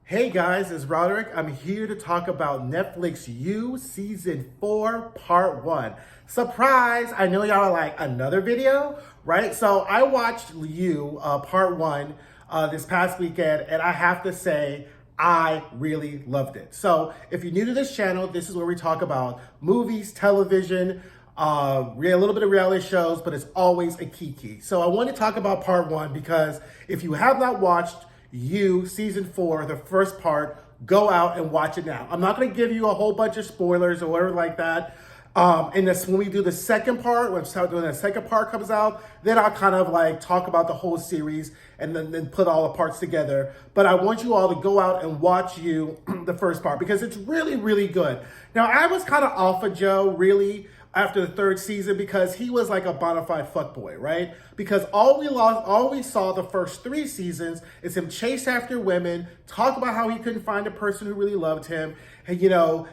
Hey guys, it's Roderick. I'm here to talk about Netflix You Season 4 Part 1. Surprise! I know y'all are like, another video, right? So I watched You Part 1 this past weekend, and I have to say, I really loved it. So if you're new to this channel, this is where we talk about movies, television, a little bit of reality shows, but it's always a kiki. So I want to talk about Part 1 because if you have not watched You Season 4, the first part, go out and watch it now. I'm not going to give you a whole bunch of spoilers or whatever like that. And that's when we do the second part, when the second part comes out, then I'll kind of like talk about the whole series and then put all the parts together. But I want you all to go out and watch You, the first part, because it's really, really good. Now, I was kind of off of Joe, really, after the third season because he was like a bona fide fuckboy, right? Because all we saw the first 3 seasons is him chase after women, talk about how he couldn't find a person who really loved him, and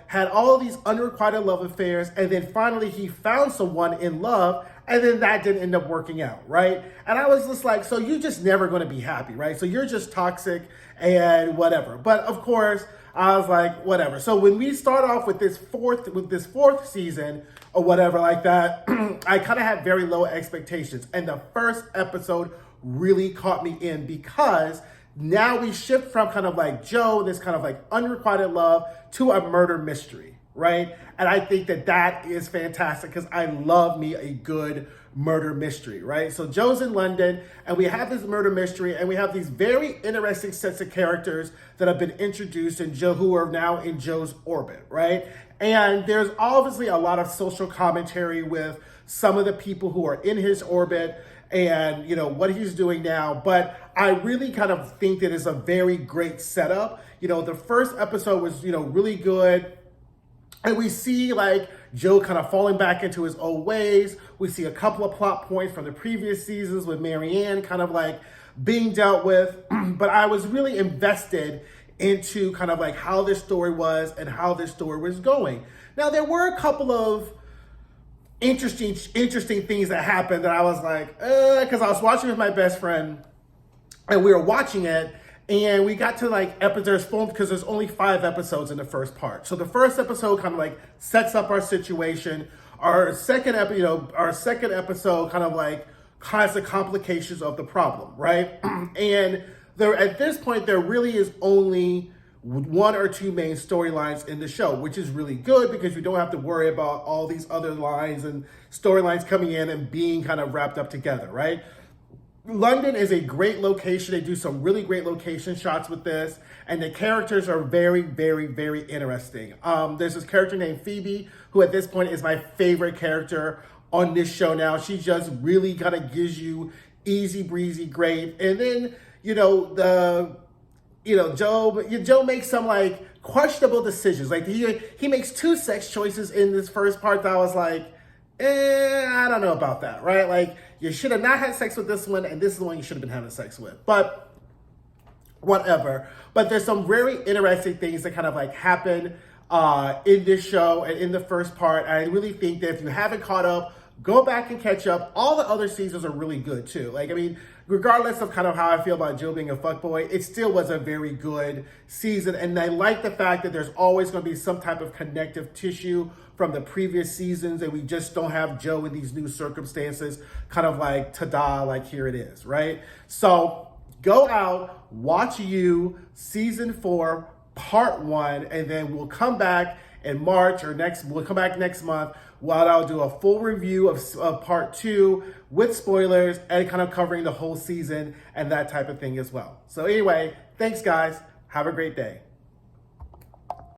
had all these unrequited love affairs, and then finally he found someone in love, and then that didn't end up working out, right? And I was just like, so you're just never going to be happy, right? So you're just toxic and whatever. But of course, I was like, whatever. So when we start off with this fourth season or whatever like that, I kind of had very low expectations. And the first episode really caught me in because now we shift from kind of like Joe, this kind of like unrequited love, to a murder mystery, right? And I think that is fantastic because I love me a good murder mystery, right? So Joe's in London and we have this murder mystery and we have these very interesting sets of characters that have been introduced in Joe, who are now in Joe's orbit, right? And there's obviously a lot of social commentary with some of the people who are in his orbit and what he's doing now. But I really kind of think that it's a very great setup. The first episode was really good. And we see like Joe kind of falling back into his old ways. We see a couple of plot points from the previous seasons with Marianne kind of like being dealt with. But I was really invested into kind of like how this story was and how this story was going. Now, there were a couple of interesting things that happened that I was like, because I was watching with my best friend and we were watching it. And we got to like episodes because there's only 5 episodes in the first part. So the first episode kind of like sets up our situation. Our second episode kind of like has the complications of the problem, right? And at this point, there really is only 1 or 2 main storylines in the show, which is really good because you don't have to worry about all these other lines and storylines coming in and being kind of wrapped up together, right? London is a great location. They do some really great location shots with this, and the characters are very, very, very interesting. There's this character named Phoebe, who at this point is my favorite character on this show now. She just really kind of gives you easy breezy, great. And then, Joe makes some like questionable decisions. Like he makes 2 sex choices in this first part that I was like, I don't know about that, right? Like, you should have not had sex with this one, and this is the one you should have been having sex with. But whatever. But there's some very interesting things that kind of like happen in this show and in the first part. And I really think that if you haven't caught up, go back and catch up. All the other seasons are really good too. Like, I mean, regardless of kind of how I feel about Joe being a fuckboy, it still was a very good season. And I like the fact that there's always going to be some type of connective tissue from the previous seasons, and we just don't have Joe in these new circumstances, kind of like, ta-da, like here it is, right? So go out, watch You Season 4 Part 1, and then we'll come back in March we'll come back next month while I'll do a full review of Part 2 with spoilers and kind of covering the whole season and that type of thing as well. So anyway, thanks guys. Have a great day.